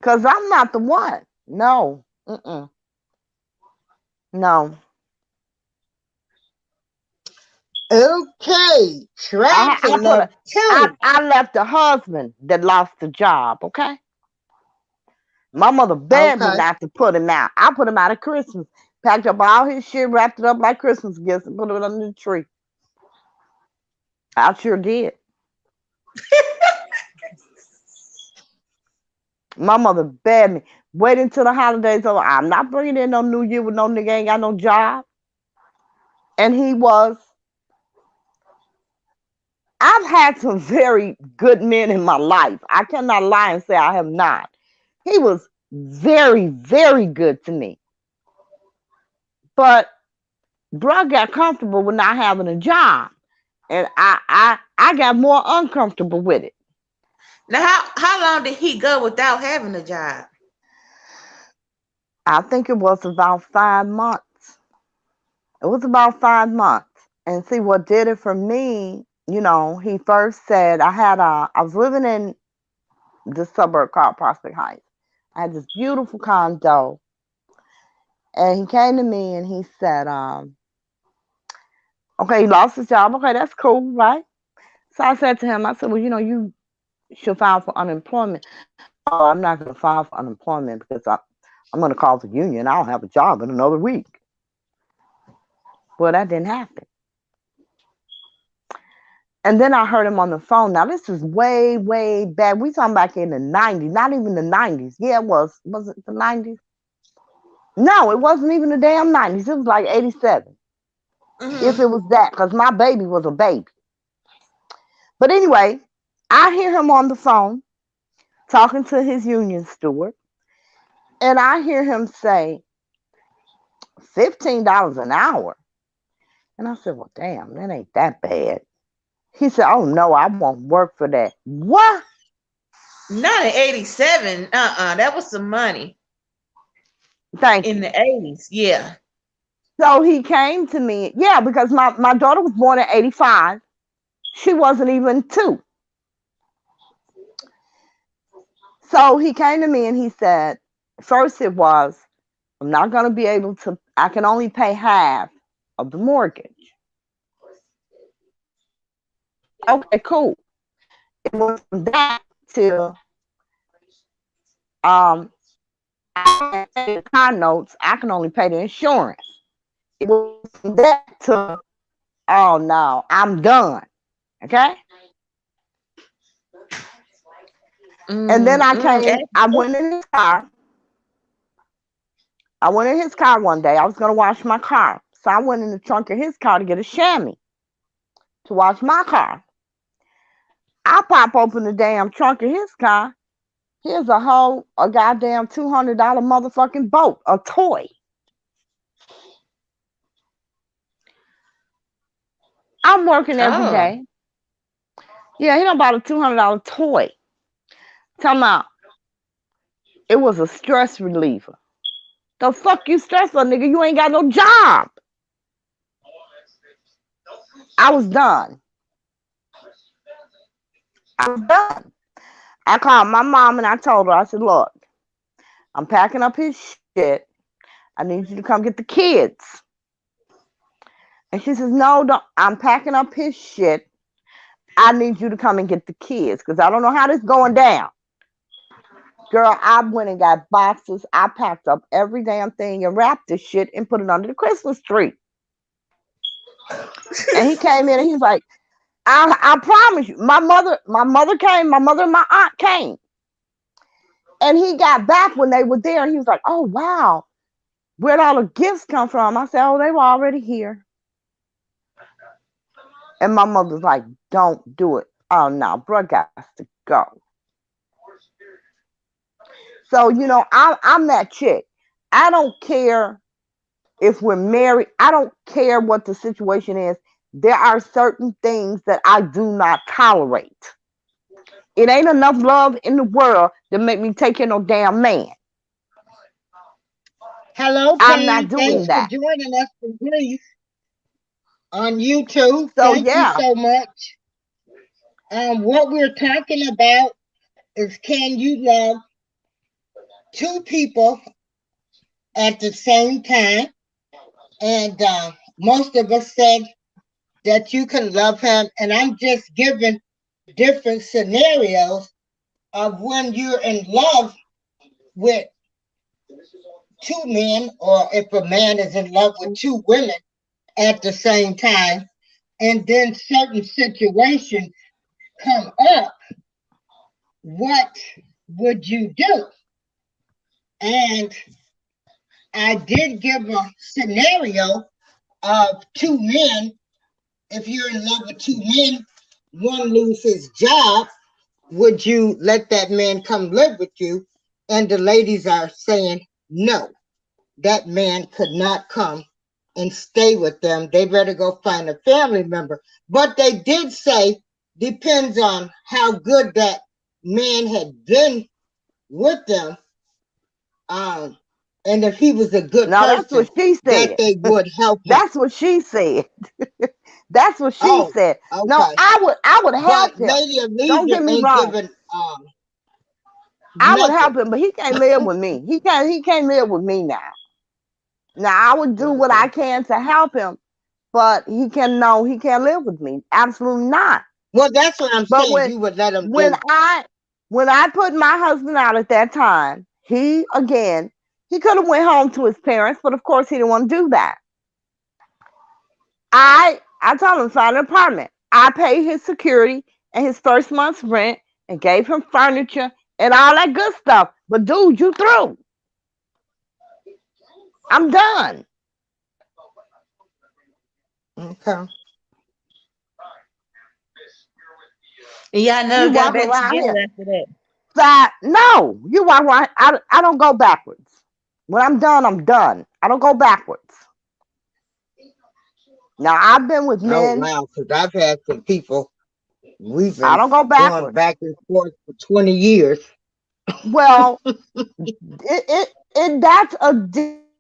Because I'm not the one. No. Mm-mm. No. Okay, I tracking put a number two. I left the husband that lost the job, okay? My mother begged me Okay. not to put him out. I put him out at Christmas. Packed up all his shit, wrapped it up like Christmas gifts, and put it under the tree. I sure did. My mother begged me, wait until the holidays over. I'm not bringing in no New Year with no nigga ain't got no job. And he was. I've had some very good men in my life. I cannot lie and say I have not. He was very, very good to me. But bro got comfortable with not having a job. And I got more uncomfortable with it. Now, how long did he go without having a job? I think it was about 5 months. It was about 5 months. And see what did it for me, he first said I was living in this suburb called Prospect Heights. I had this beautiful condo. And he came to me and he said, okay, he lost his job. Okay, that's cool, right? So I said to him, I said, well, you should file for unemployment. Oh, I'm not going to file for unemployment because I'm going to call the union. I'll have a job in another week. Well, that didn't happen. And then I heard him on the phone. Now, this is way, way back. We talking back in the 90s, not even the 90s. Yeah, it was. Was it the 90s? No, it wasn't even the damn 90s. It was like 87, if Mm-hmm. it was that, because my baby was a baby. But anyway, I hear him on the phone talking to his union steward, and I hear him say, $15 an hour. And I said, well, damn, that ain't that bad. He said, oh, no, I won't work for that. What? Not in 87. That was some money Thank in you. the 80s. Yeah. So he came to me. Yeah, because my daughter was born in 85. She wasn't even two. So he came to me and he said, first it was, I'm not going to be able to, I can only pay half of the mortgage. Okay, cool. It was from that to, um, I can't pay the car notes. I can only pay the insurance. It was from that to, oh no, I'm done. Okay. And then I went in his car. I went in his car one day. I was going to wash my car. So I went in the trunk of his car to get a chamois to wash my car. I pop open the damn trunk of his car. Here's a goddamn $200 motherfucking boat, a toy. I'm working every Oh. day. Yeah, he done bought a $200 toy. Talking about it was a stress reliever. The fuck you stress on, nigga? You ain't got no job. I was done. I was done. I called my mom and I told her, I said, look, I'm packing up his shit. I need you to come get the kids. And she says, no, don't. I'm packing up his shit. I need you to come and get the kids because I don't know how this going down. Girl, I went and got boxes. I packed up every damn thing and wrapped this shit and put it under the Christmas tree. And he came in and he's like, I promise you, my mother came, my mother and my aunt came. And he got back when they were there and he was like, oh wow, where'd all the gifts come from? I said, oh, they were already here. And my mother's like, don't do it. Oh no, bro got to go. So, I'm that chick. I don't care if we're married. I don't care what the situation is. There are certain things that I do not tolerate. It ain't enough love in the world to make me take care of no damn man. Hello, I'm not Pam. doing Thanks for that. joining us for Grief on YouTube. So Thank you yeah, so much. What we're talking about is, can you love two people at the same time, and most of us said that you can love him, and I'm just giving different scenarios of when you're in love with two men, or if a man is in love with two women at the same time, and then certain situations come up, what would you do? And I did give a scenario of two men. If you're in love with two men, one loses his job, would you let that man come live with you? And the ladies are saying no, that man could not come and stay with them. They better go find a family member. But they did say depends on how good that man had been with them, um, and if he was a good No, that's person, what she that said. they would help him. That's what she said. That's what she Oh, said. No, okay. I would But help him. Lady Don't Alicia get me ain't wrong. giving I would nothing. help him, but he can't live with me. He can't live with me now. Now I would do what I Okay. can to help him, but he can't live with me. Absolutely not. Well, that's what I'm But saying. You would let him when do. I when I put my husband out at that time, he could have went home to his parents, but of course he didn't want to do that. I told him find an apartment. I paid his security and his first month's rent and gave him furniture and all that good stuff. But dude, you through. I'm done. Okay. And y'all You never got walk back around together here. after that. No, you walk around. I don't go backwards. When I'm done, I'm done. I don't go backwards. Now I've been with Oh men. wow, because I've had some people. We've I been don't go going backwards. back and forth for 20 years. Well, it that's a difference.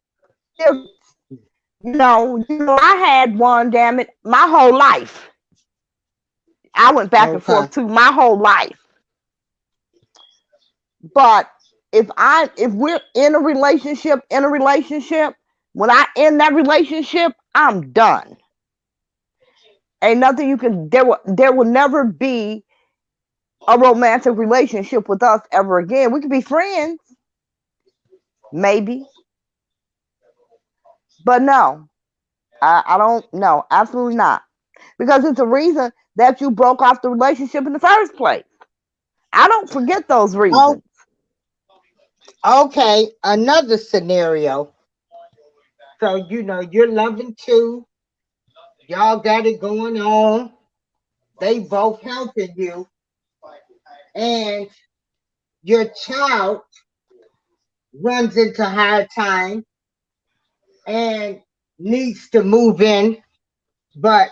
I had one. Damn it, my whole life. I went back and Okay. forth too my whole life. But if we're in a relationship, when I end that relationship, I'm done. Ain't nothing you can there will never be a romantic relationship with us ever again. We could be friends, maybe, but no, I don't. No, absolutely not. Because it's a reason that you broke off the relationship in the first place. I don't forget those Oh, reasons. okay. Another scenario. So, you're loving two. Y'all got it going on. They both helping you. And your child runs into hard time and needs to move in. But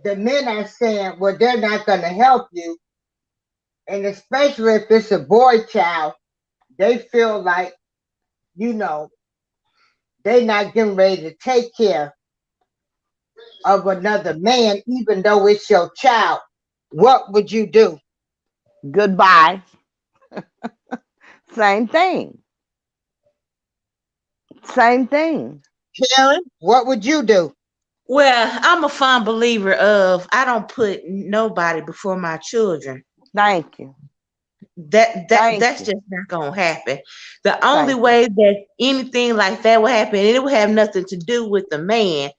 the men are saying, well, they're not going to help you. And especially if it's a boy child, they feel like, you know, they're not getting ready to take care of another man, even though it's your child. What would you do? Goodbye. Same thing. Same thing. Karen, what would you do? Well, I'm a firm believer of I don't put nobody before my children. Thank you. Thank That's you. just not gonna happen. The only Thank you. way that anything like that will happen, and it will have nothing to do with the man,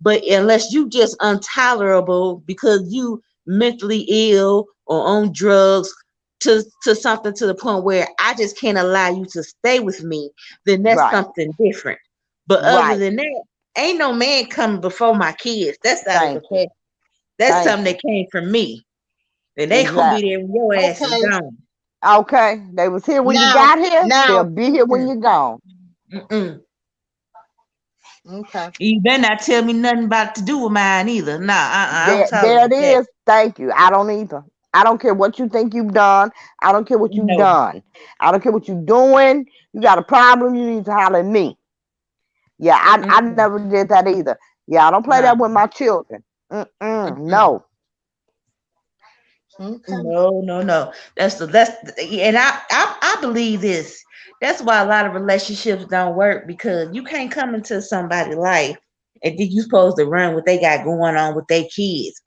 but unless you just intolerable because you mentally ill or on drugs to something to the point where I just can't allow you to stay with me, then that's Right. something different. But other Right. than that, ain't no man coming before my kids. That's out of the Thank you. question. That's Thank something you. that came from me. And they gonna be Exactly. there when your ass is Okay, gone. Okay. They was here when you now, got here. They'll now, be here when you're gone. Mm-mm. okay, You better not tell me nothing about to do with mine either. Nah, I don't There it tolerate that. is. Thank you. I don't either. I don't care what you think you've done. I don't care what you've No. done. I don't care what you're doing. You got a problem, you need to holler at me. Yeah, I Mm-mm. never did that either. Yeah, I don't play that No. with my children. Mm-mm. No. Okay. No. And I believe this. That's why a lot of relationships don't work because you can't come into somebody's life and then you supposed to run what they got going on with their kids.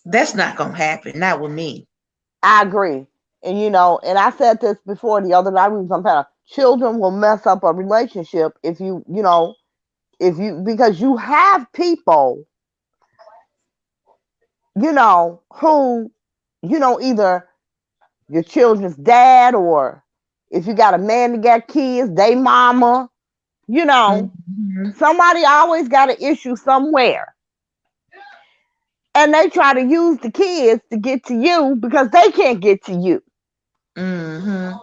That's not gonna happen. Not with me. I agree. And and I said this before the other night we was on panel. Children will mess up a relationship if you because you have people, who, either your children's dad, or if you got a man that got kids, they mama, Mhm. somebody always got an issue somewhere. And they try to use the kids to get to you because they can't get to you. Mhm.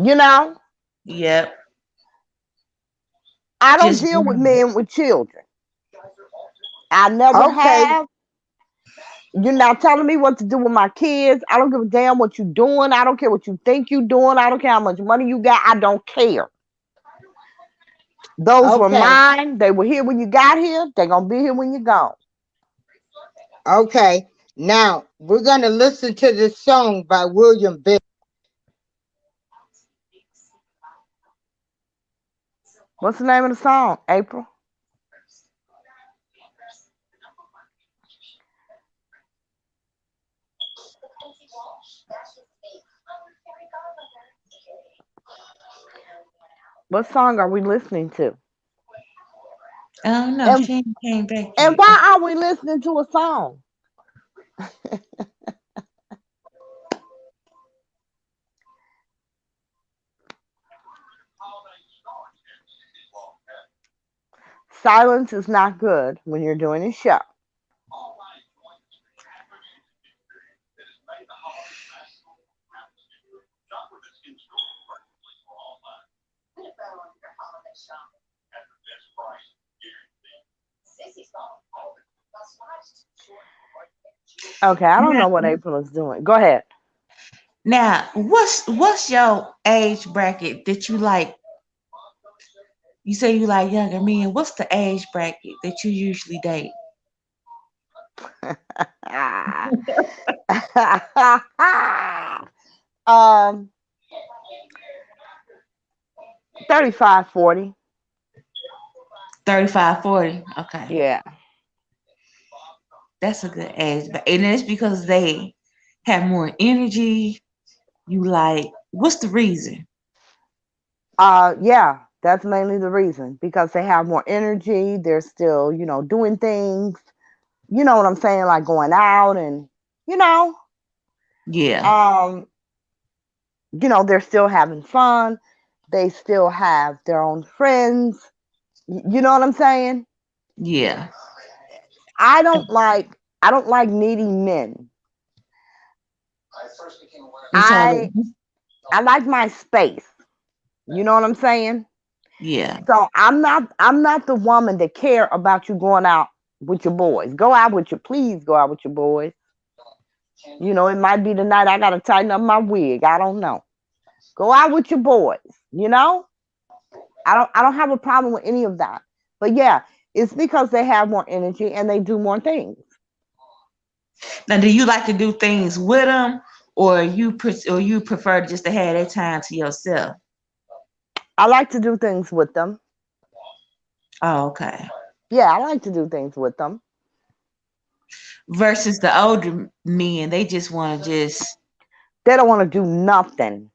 You know, Yep. I don't Just deal with run. men with children. I never Okay. have. You're not telling me what to do with my kids. I don't give a damn what you're doing. I don't care what you think you're doing. I don't care how much money you got. I don't care. Those were Okay. mine. They were here when you got here. They're going to be here when you're gone. Okay. Now we're gonna listen to this song by William Bell. What's the name of the song, April? What song are we listening to? I don't know. And, She ain't came back and yet. why are we listening to a song? Silence is not good when you're doing a show. Okay, I don't Now, know what April is doing. Go ahead. what's your age bracket that you like? You say you like younger men. What's the age bracket that you usually date? um, 35, 40. 35, 40. Okay. Yeah. That's a good age. And it's because they have more energy. You like, what's the reason? Yeah, that's mainly the reason because they have more energy. They're still, doing things. You know what I'm saying? Like going out and, you know, Yeah. um, they're still having fun. They still have their own friends. You know what I'm saying? Yeah. I don't like I don't like needy men. You talking I about, I like my space. You know what I'm saying? yeah. So I'm not the woman that care about you going out with your boys. Go out with your please go out with your boys. It might be the night I gotta tighten up my wig. I don't know. Go out with your boys, you know? I don't have a problem with any of that. But yeah, it's because they have more energy and they do more things. Now, do you like to do things with them, or you prefer just to have that time to yourself? I like to do things with them. Oh, okay. Yeah, I like to do things with them. Versus the older men, they just want to just. They don't want to do nothing.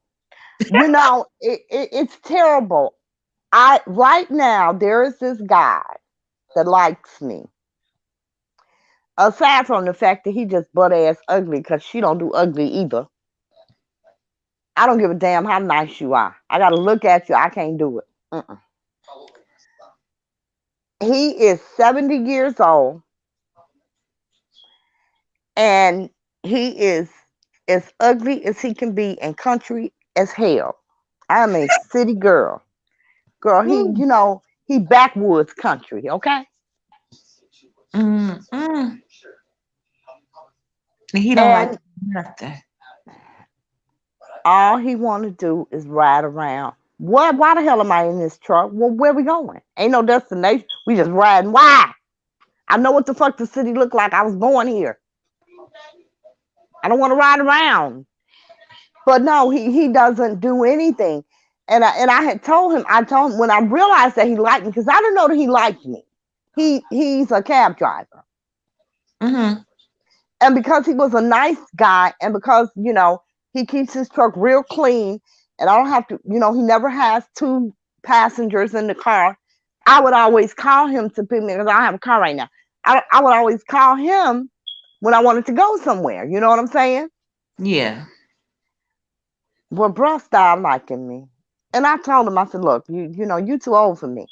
It's terrible. I right now there is this guy that likes me. Aside from the fact that he just butt ass ugly, cause she don't do ugly either. I don't give a damn how nice you are. I gotta look at you. I can't do it. Mm-mm. He is 70 years old, and he is as ugly as he can be and country as hell. I am a city girl. Girl, Woo. he backwoods country, okay? Mm-mm. And he don't like And nothing. all he want to do is ride around. What? Why the hell am I in this truck? Well, where we going? Ain't no destination. We just riding. Why? I know what the fuck the city looked like. I was born here. I don't want to ride around. But no, he doesn't do anything. And I had told him, I told him when I realized that he liked me, because I didn't know that he liked me. He's a cab driver. Mm-hmm. And because he was a nice guy, and because, he keeps his truck real clean, and I don't have to, he never has two passengers in the car. I would always call him to pick me, because I don't have a car right now. I would always call him when I wanted to go somewhere. You know what I'm saying? Yeah. Well, bruh started liking me. And I told him, I said, look, you too old for me.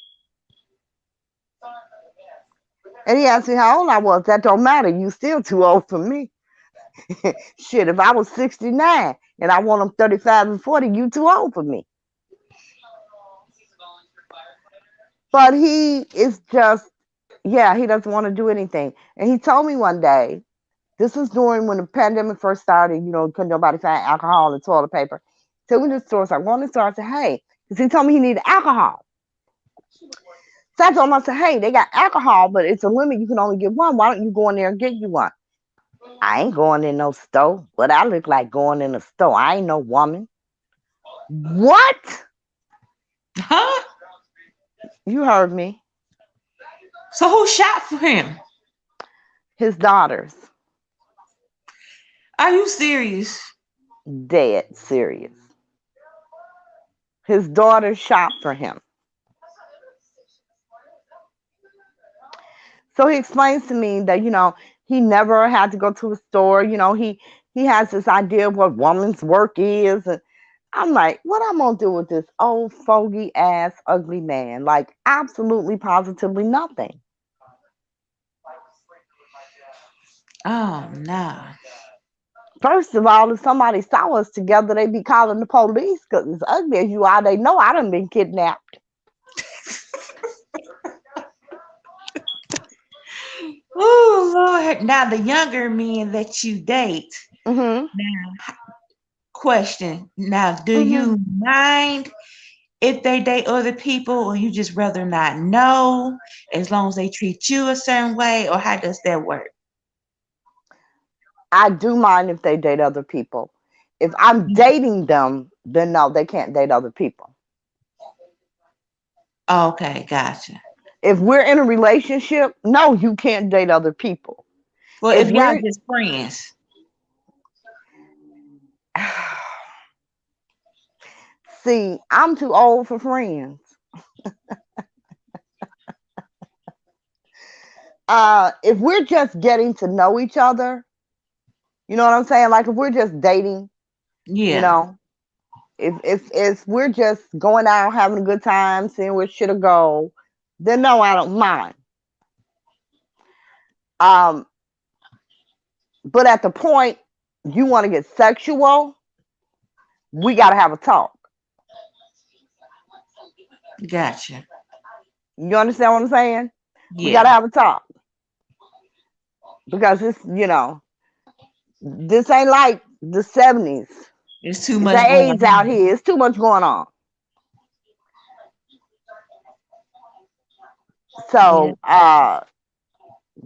And he asked me how old I was. That don't matter. You still too old for me. Shit, if I was 69 and I want them 35 and 40, you too old for me. But he is just, yeah, he doesn't want to do anything. And he told me one day, this was during when the pandemic first started, couldn't nobody find alcohol and toilet paper. So we just stores, I went to the store, I said, hey, because he told me he needed alcohol. So I told him, I said, hey, they got alcohol, but it's a limit. You can only get one. Why don't you go in there and get you one? I ain't going in no store. What I look like going in a store. I ain't no woman. What? Huh? You heard me. So who shot for him? His daughters. Are you serious? Dead serious. His daughter shot for him. So he explains to me that, he never had to go to a store. He has this idea of what woman's work is. And I'm like, what I'm going to do with this old fogey ass ugly man? Like, absolutely, positively nothing. Oh no. First of all, if somebody saw us together, they'd be calling the police because as ugly as you are, they know I done been kidnapped. Oh Lord. Now the younger men that you date. Mm-hmm. Now, question. Now, do Mm-hmm. you mind if they date other people, or you just rather not know as long as they treat you a certain way, or how does that work? I do mind if they date other people. If I'm dating them, then no, they can't date other people. Okay, gotcha. If we're in a relationship, no, you can't date other people. Well, If if y'all we're just friends. see, I'm too old for friends. If we're just getting to know each other, you know what I'm saying? Like if we're just dating, you Yeah. know, if we're just going out having a good time, seeing where shit'll go, then no, I don't mind. Um, but at the point you want to get sexual, we gotta have a talk. Gotcha. You understand what I'm saying? We gotta Yeah. have a talk because this ain't like the 70s. There's too It's much the going AIDS out on. here. It's too much going on. Yeah. So,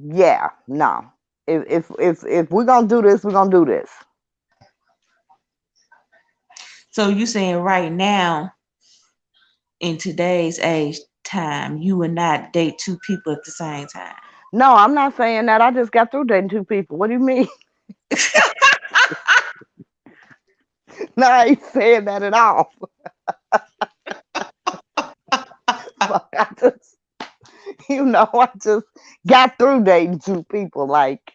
yeah, no. If we're gonna do this, we're gonna do this. So you saying right now, in today's age time, you would not date two people at the same time. No, I'm not saying that. I just got through dating two people. What do you mean? No, I ain't saying that at all. But I just got through dating two people. Like,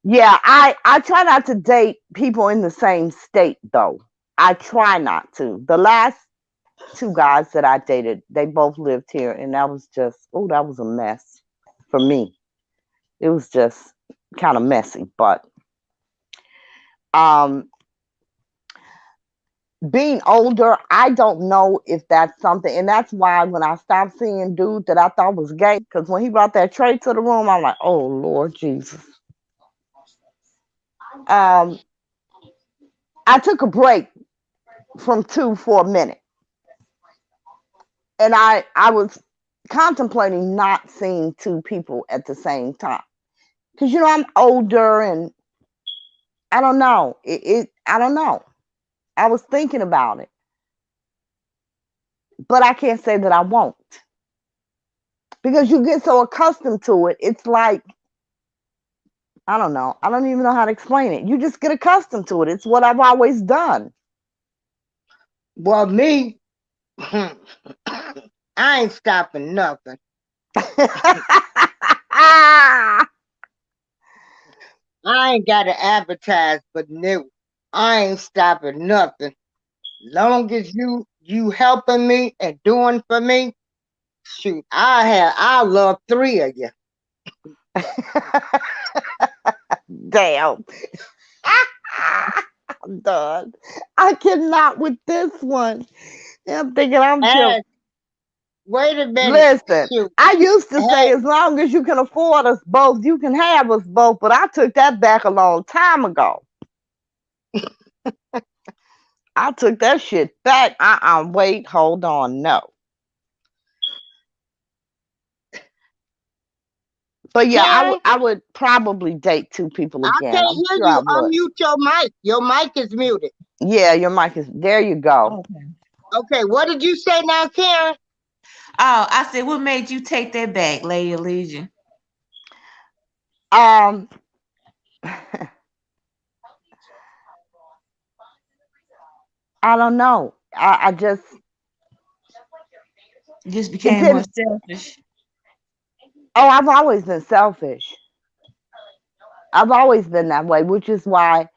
yeah, I try not to date people in the same state though. I try not to. The last two guys that I dated, they both lived here, and that was just, oh, that was a mess for me. It was just kind of messy, but um being older, I don't know if that's something, and that's why when I stopped seeing dudes that I thought was gay, because when he brought that tray to the room, I'm like, oh Lord Jesus. Um, I took a break from two for a minute, and I was contemplating not seeing two people at the same time. Because, you know, I'm older and I don't know. I don't know. I was thinking about it, but I can't say that I won't. Because you get so accustomed to it. It's like, I don't know. I don't even know how to explain it. You just get accustomed to it. It's what I've always done. Well, me, I ain't stopping nothing. I ain't got to advertise, but no, I ain't stopping nothing. Long as you helping me and doing for me, shoot, I love 3 of you. Damn. I'm done. I cannot with this one. I'm thinking I'm just. And wait a minute. Listen, Shoot. I used to say as long as you can afford us both, you can have us both, but I took that back a long time ago. I took that shit back. Wait, hold on, no. But yeah, Karen, I would probably date 2 people I again. can't I'm hear sure I you. would. Unmute your mic. Your mic is muted. Yeah, your mic is there. You go. Okay, what did you say now, Karen? Oh, I said, what made you take that back, Lady Legion? I don't know. I just became more selfish. Oh, I've always been selfish. I've always been that way, which is why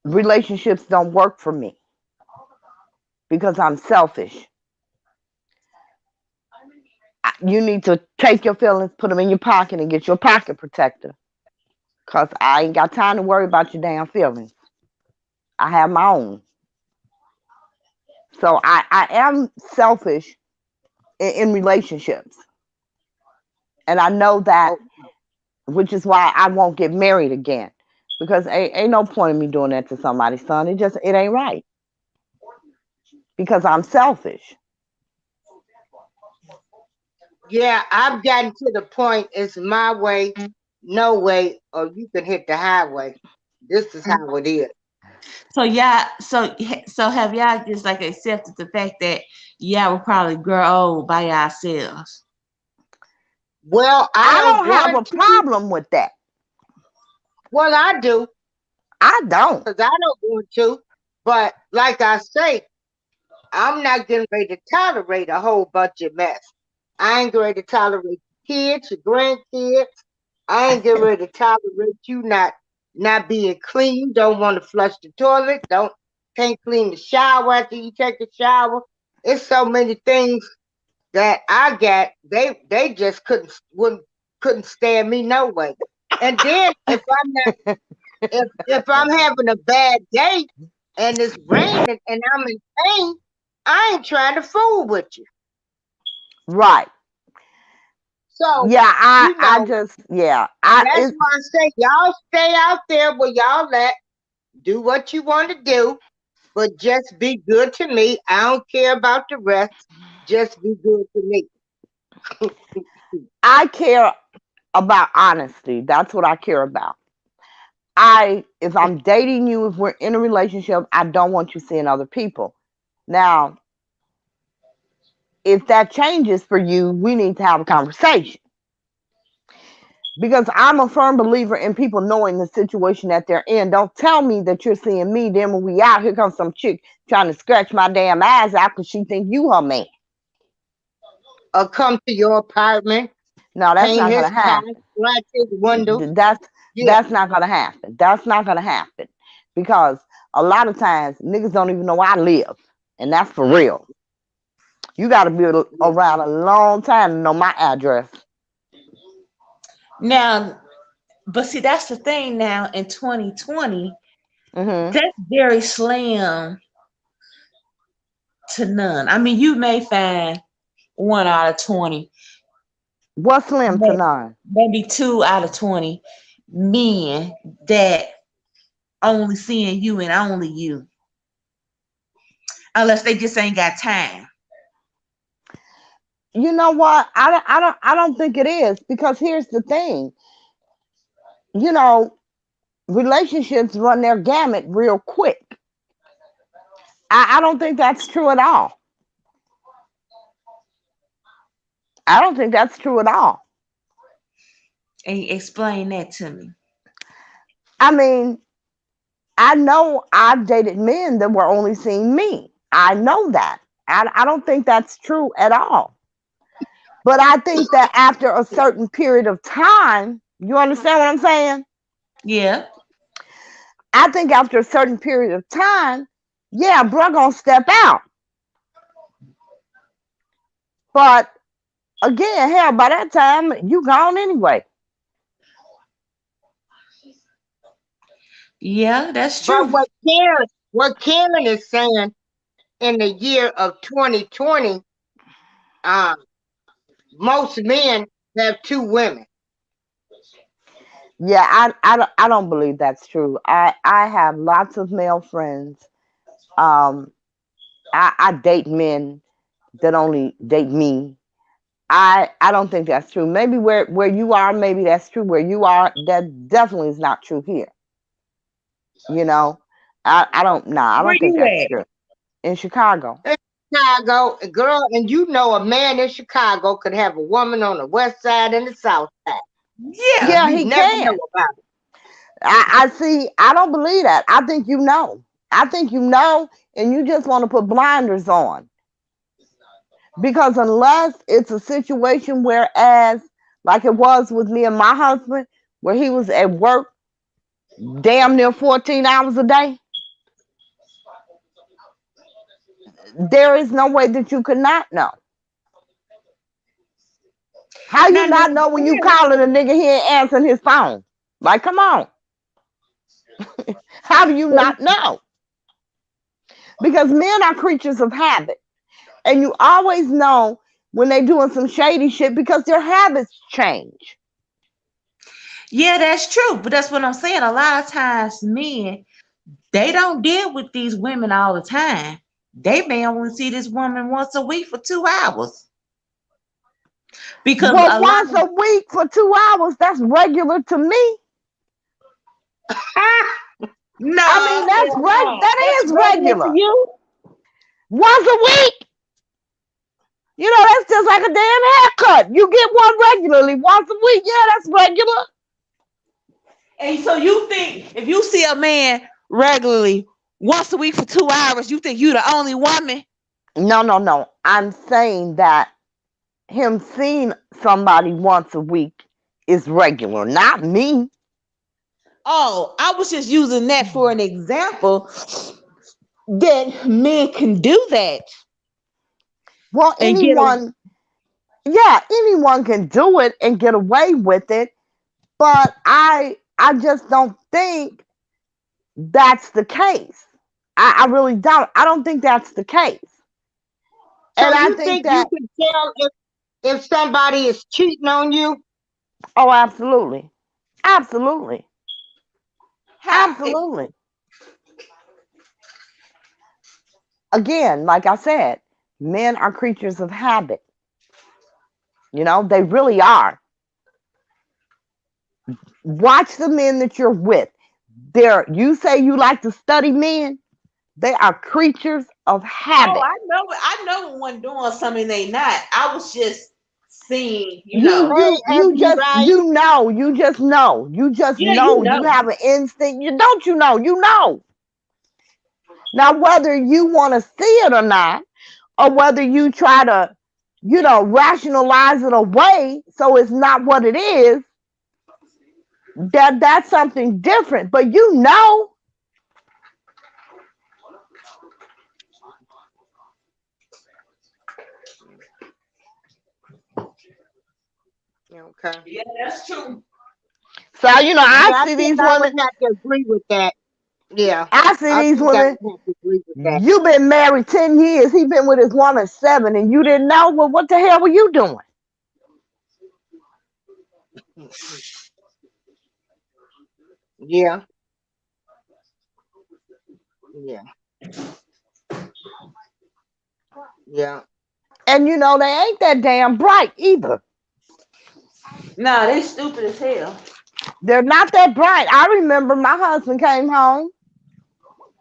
relationships don't work for me, because I'm selfish. You need to take your feelings, put them in your pocket, and get your pocket protector, because I ain't got time to worry about your damn feelings. I have my own. So I am selfish in relationships. And I know that, which is why I won't get married again. Because ain't no point in me doing that to somebody's son. It ain't right. Because I'm selfish. Yeah, I've gotten to the point, it's my way, no way, or you can hit the highway. This is how it is. So yeah, so have y'all just like accepted the fact that y'all will probably grow old by yourselves? Well, I don't have a want to. problem with that. Well, I do. I don't. Because I don't want to. But like I say, I'm not getting ready to tolerate a whole bunch of mess. I ain't ready to tolerate kids, your grandkids. I ain't getting ready to tolerate you not being clean, don't want to flush the toilet, can't clean the shower after you take a shower. It's so many things that I got. They just couldn't stand me no way. And then if I'm having a bad day and it's raining and I'm in pain, I ain't trying to fool with you. Right. So yeah, that's why I say y'all stay out there where y'all at. Do what you want to do, but just be good to me. I don't care about the rest. Just be good to me. I care about honesty. That's what I care about. If I'm dating you, if we're in a relationship, I don't want you seeing other people. Now, if that changes for you, we need to have a conversation. Because I'm a firm believer in people knowing the situation that they're in. Don't tell me that you're seeing me. Then when we out, here comes some chick trying to scratch my damn ass out because she think you her man. Or come to your apartment. No, that's not gonna happen. Scratch his window. That's not gonna happen. That's not gonna happen. Because a lot of times niggas don't even know I live. And that's for real. You gotta be around a long time to know my address. Now, but see, that's the thing now in 2020, Mm-hmm. that's very slim to none. I mean, you may find 1 out of 20. What's slim to none? Maybe 2 out of 20 men that only seeing you and only you. Unless they just ain't got time. You know what? I don't think it is, because here's the thing. You know, relationships run their gamut real quick. I don't think that's true at all. I don't think that's true at all. And explain that to me. I mean, I know I've dated men that were only seeing me. I know that. I don't think that's true at all. But I think that after a certain period of time, you understand what I'm saying? Yeah. I think after a certain period of time, yeah, bro gonna step out. But again, hell, by that time, you gone anyway. Yeah, that's But true. what Karen is saying, in the year of 2020, um, most men have two women. Yeah, I don't believe that's true. I have lots of male friends. Um, I date men that only date me. I don't think that's true. Maybe where you are, maybe that's true. Where you are, that definitely is not true here. You know, I don't nah, I Where don't think you that's at? true. In Chicago. In Chicago, a girl, and you know a man in Chicago could have a woman on the west side and the south side. Yeah. Yeah, You he never know can. about it. I see. I don't believe that. I think you know. I think you know, and you just want to put blinders on. Because unless it's a situation whereas, like it was with me and my husband, where he was at work damn near 14 hours a day, there is no way that you could not know. How Now, you not know when you calling a nigga, he ain't answering his phone? Like, come on. How do you not know? Because men are creatures of habit. And you always know when they doing some shady shit because their habits change. yeah, that's true. But that's what I'm saying. A lot of times men, they don't deal with these women all the time. They may only see this woman once a week for 2 hours. Because Well, a lot once of a week for 2 hours, that's regular to me. I no, mean, that's hell no. that That's is regular to regular. you. Once a week. You know, that's just like a damn haircut. You get one regularly once a week. Yeah, that's regular. And so you think if you see a man regularly once a week for 2 hours, you think you the only woman? No, no, no. I'm saying that him seeing somebody once a week is regular, not me. Oh, I was just using that for an example that men can do that Well, and get a yeah, anyone can do it and get away with it, but I just don't think that's the case. I really don't. I don't think that's the case. So And I you think think you that, can tell if somebody is cheating on you? oh, absolutely. Absolutely. how Absolutely. Again, like I said, men are creatures of habit. You know, they really are. Watch the men that you're with. You say you like to study men, they are creatures of oh, habit. I know when one doing something they not. I was just seeing, You Hey, you you Ebony just Rice. you know, you just know. You just yeah, you know. You know. have an instinct. You don't you know. You know. Now whether you want to see it or not, or whether you try to, rationalize it away so it's not what it is, that's something different. But you know, Okay. Yeah, that's true. so I Yeah, I see think these I women. would have to agree with that. Yeah, I see I these think I women. would have to agree with that. You've been married 10 years. He been with his woman 7, and you didn't know. Well, what the hell were you doing? Yeah, yeah, yeah. And you know, they ain't that damn bright either. No, they stupid as hell. They're not that bright. I remember my husband came home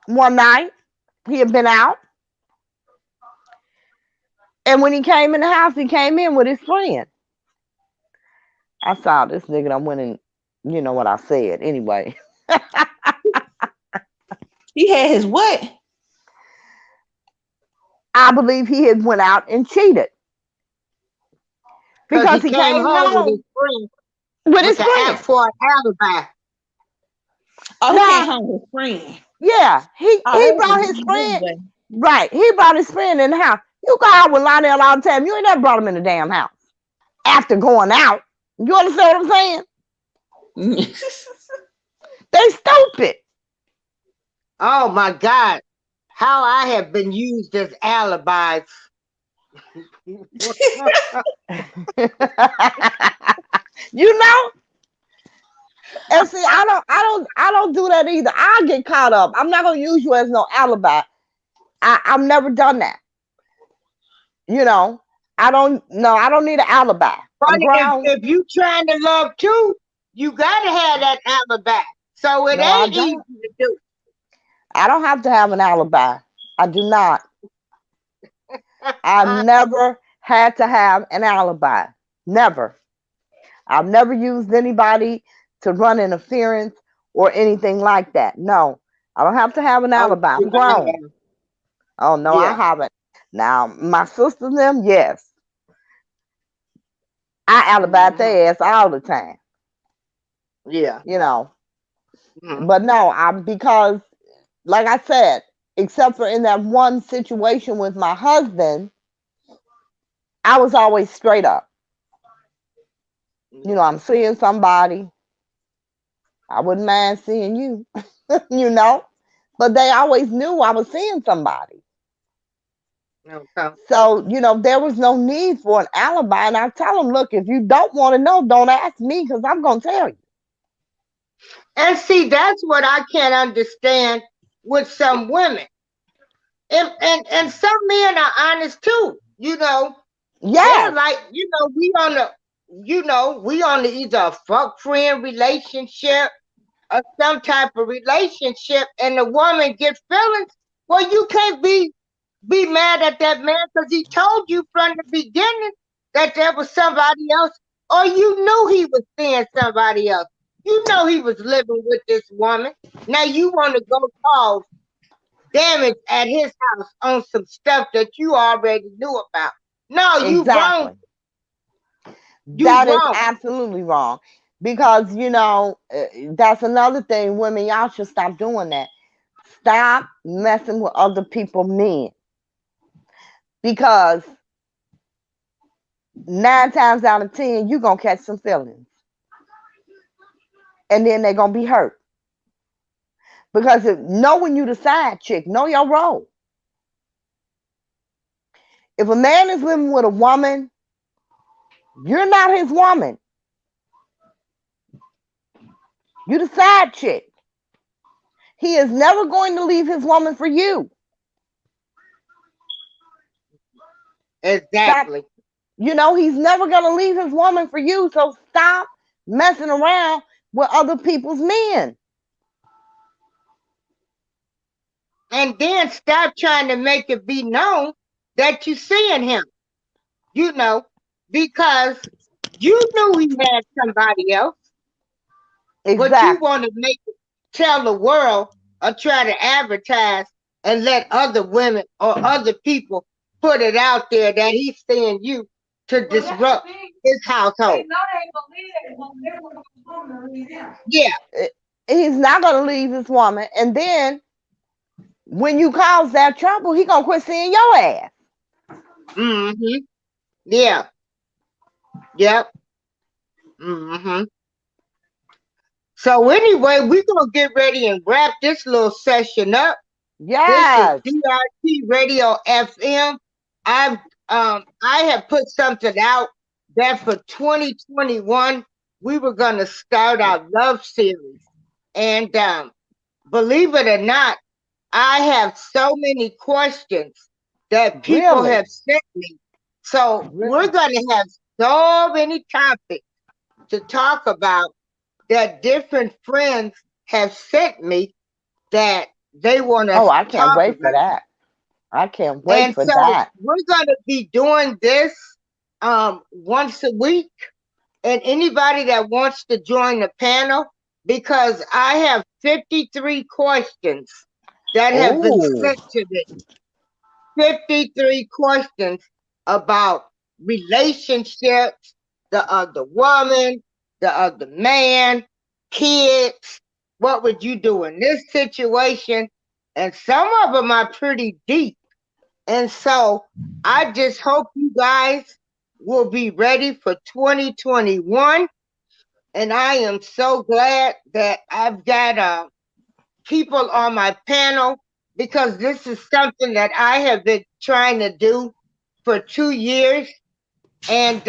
one night. He had been out. And when he came in the house, he came in with his friend. I saw this nigga. I went and you know what I said. Anyway, He had his what? I believe he had went out and cheated because he he came came home with home his friend with with his the friend. act for an alibi. Oh, he Now, came home with a friend. yeah, Oh, he that was brought a his good friend. anyway. Right, he brought his friend in the house. You go out with Lionel all the time. You ain't never brought him in the damn house after going out. You understand what I'm saying? They stupid. Oh my God. How I have been used as alibis. You know. And see, I don't do that either. I get caught up. I'm not gonna use you as no alibi. I've never done that. You know, I don't. No, I don't need an alibi. I'm Funny, grown. if you trying to love too, you gotta have that alibi. So it No, I ain't easy don't. to do. I don't have to have an alibi. I do not. I've never had to have an alibi. Never. I've never used anybody to run interference or anything like that. No, I don't have to have an Oh, alibi. I'm yeah. grown. Oh no, I Yeah. haven't. Now my sisters, them, yes, I alibi their ass all the time. Yeah. You know, Mhm. but no, I'm because, like I said, except for in that one situation with my husband, I was always straight up. You know, I'm seeing somebody. I wouldn't mind seeing you. You know, but they always knew I was seeing somebody. Okay. So, you know, there was no need for an alibi. And I tell them, look, if you don't want to know, don't ask me because I'm going to tell you. And see, that's what I can't understand with some women. And some men are honest too. You know, they're Yes, like, we on the either a fuck friend relationship or some type of relationship, and the woman gets feelings. Well, you can't be mad at that man because he told you from the beginning that there was somebody else, or you knew he was seeing somebody else. You know he was living with this woman. Now you want to go cause damage at his house on some stuff that you already knew about. No, you wrong. exactly. You That is wrong. absolutely wrong. Because, you know, that's another thing. Women, y'all should stop doing that. Stop messing with other people's men. Because 9 times out of 10, you're going to catch some feelings. And then they're going to be hurt. Because knowing you the side chick, know your role. If a man is living with a woman, you're not his woman. You're the side chick. He is never going to leave his woman for you. Stop. Exactly. You know, he's never going to leave his woman for you. So stop messing around with other people's men. And then stop trying to make it be known that you're seeing him. You know, because you knew he had somebody else, but you Exactly. want to tell the world or try to advertise and let other women or other people put it out there that he's seeing you to disrupt his household. Yeah. He's not going to leave his woman. And then when you cause that trouble, he going to quit seeing your ass. Mm-hmm. Yeah. Yep. Mm-hmm. So anyway, we're gonna get ready and wrap this little session up. This is Yes. DRT Radio FM. I have put something out that for 2021 we were gonna start our love series, and believe it or not, I have so many questions that people Really? have sent me So we're going to have so many topics to talk about that different friends have sent me that they want us Oh, I to can't talk wait for about. that. I can't wait And for so that. we're going to be doing this once a week. And anybody that wants to join the panel, because I have 53 questions that have been Oh, sent to me. 53 questions about relationships, the other woman, the other man, kids. What would you do in this situation? And some of them are pretty deep. And so I just hope you guys will be ready for 2021. And I am so glad that I've got people on my panel, because this is something that I have been trying to do for 2 years. And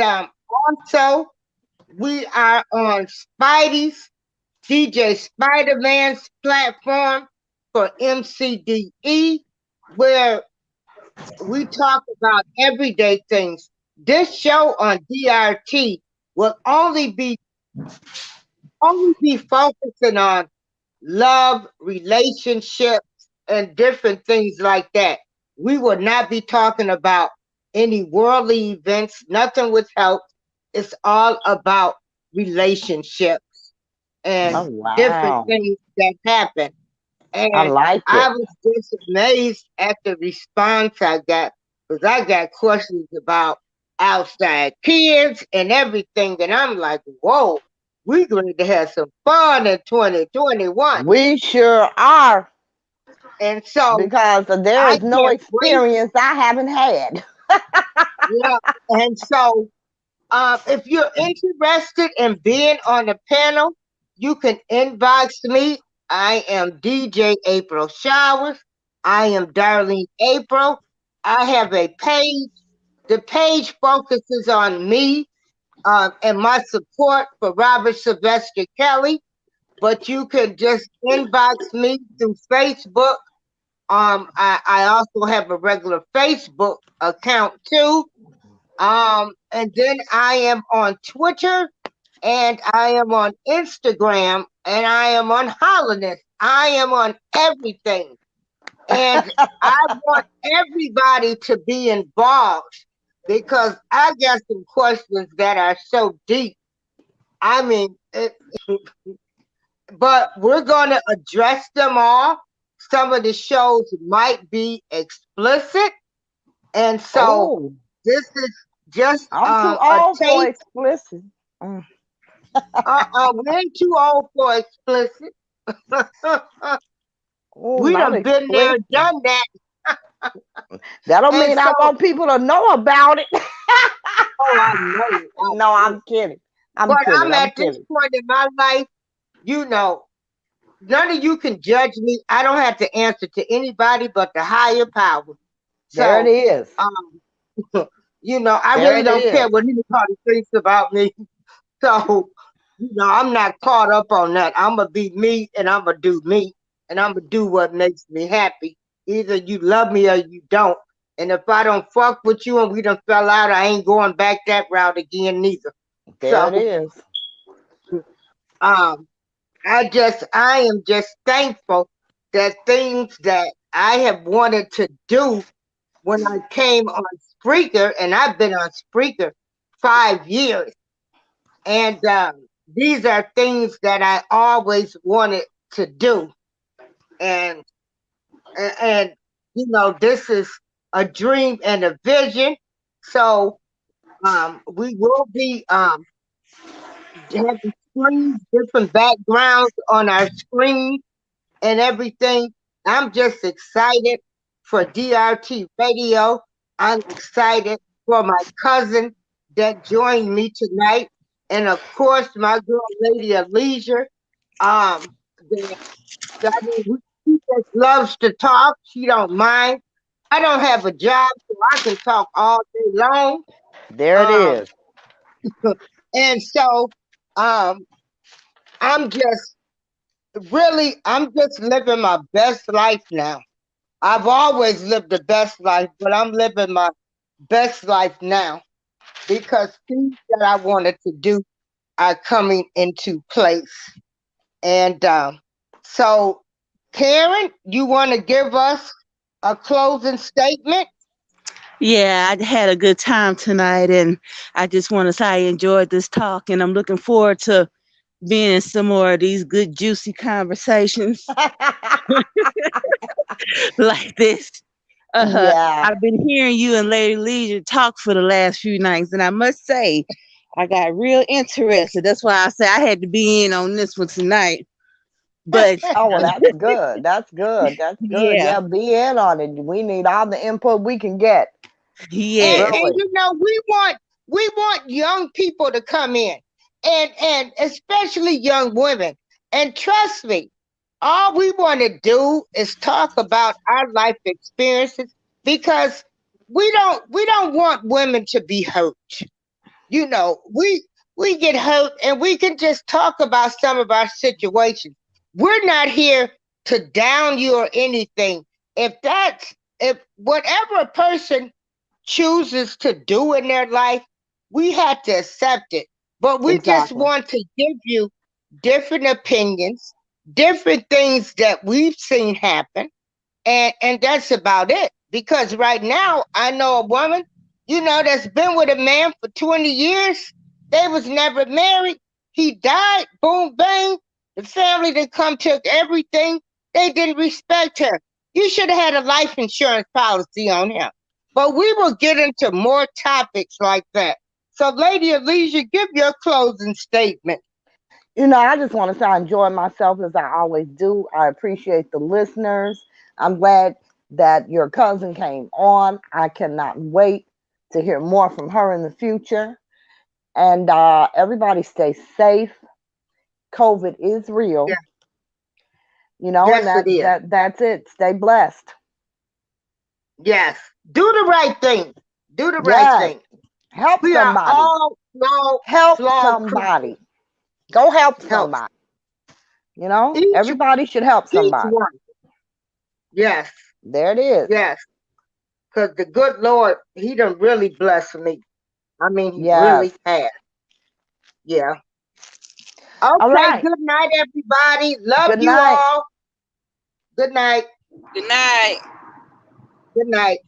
also, we are on Spidey's, DJ Spider-Man's platform for MCDE, where we talk about everyday things. This show on DRT will only be focusing on love, relationships, and different things like that. We will not be talking about any worldly events, nothing with health. It's all about relationships and oh different wow. things that happen. I And like I it. was just amazed at the response I got, because I got questions about outside kids and everything. And I'm like, whoa, we're going to have some fun in 2021. We sure are, And so because there I is no can't wait. experience I haven't had. Yeah. And so if you're interested in being on the panel, you can inbox me. I am DJ April Showers. I am Darlene April. I have a page. The page focuses on me and my support for Robert Sylvester Kelly, but you can just inbox me through Facebook. I also have a regular Facebook account too. And then I am on Twitter, and I am on Instagram, and I am on Holland. I am on everything. And I want everybody to be involved, because I got some questions that are so deep. I mean, but we're going to address them all. Some of the shows might be explicit. And so Oh, this is just I'm too a old for taste. explicit. Mm. We ain't too old for explicit. Oh, We not done been there, explicit. done that. That don't And mean so, I want people to know about it. oh, I know. No, I'm kidding. I'm But kidding. I'm I'm at this kidding. point in my life, you know, none of you can judge me. I don't have to answer to anybody but the higher power. There it So, is. I There really it don't care is. what anybody thinks about me. So, I'm not caught up on that. I'm going to be me, and I'm going to do me, and I'm going to do what makes me happy. Either you love me or you don't. And if I don't fuck with you and we done fell out, I ain't going back that route again neither. There it So, is. um, I am just thankful that things that I have wanted to do when I came on Spreaker, and I've been on Spreaker 5 years. And these are things that I always wanted to do. And, and this is a dream and a vision. So we will be having screens, different backgrounds on our screen and everything. I'm just excited for DRT Radio. I'm excited for my cousin that joined me tonight. And of course, my girl, Lady of Leisure. She just loves to talk. She don't mind. I don't have a job, so I can talk all day long. There it Um, is. and so um, I'm just I'm just living my best life now. I've always lived the best life, but I'm living my best life now because things that I wanted to do are coming into place. And so, Karen, you want to give us a closing statement? Yeah, I had a good time tonight, and I just want to say I enjoyed this talk, and I'm looking forward to being in some more of these good, juicy conversations like this. Yeah. I've been hearing you and Lady Leisure talk for the last few nights, and I must say, I got real interested. That's why I say I had to be in on this one tonight. But Oh, well, that's good. That's good. That's good. yeah, Yeah, be in on it. We need all the input we can get. And yeah, Really. we want young people to come in, and especially young women. And trust me, all we want to do is talk about our life experiences because we don't want women to be hurt. We get hurt and we can just talk about some of our situations. We're not here to down you or anything. If whatever a person chooses to do in their life, we have to accept it. But we just Exactly. want to give you different opinions, different things that we've seen happen, and that's about it. Because right now, I know a woman, that's been with a man for 20 years. They was never married. He died. Boom, bang. The family that come took everything. They didn't respect her. You should have had a life insurance policy on him. But we will get into more topics like that. So, Lady Alicia, give your closing statement. I just want to say I enjoy myself as I always do. I appreciate the listeners. I'm glad that your cousin came on. I cannot wait to hear more from her in the future. And everybody stay safe. COVID is Yeah, real, and yes, that it is. that that's it. Stay blessed. Yes. Do the right thing. Do the right Yes. thing. Help We are somebody. all Help flawed creatures. somebody. Go help Help somebody. each Everybody should help each somebody. one. Yes, There it is. yes. Because the good Lord, He done really blessed me. I mean, He Yes. really has. Yeah. All Okay. right. Good night, everybody. Love Good you night. all. Good night. good night. Good night.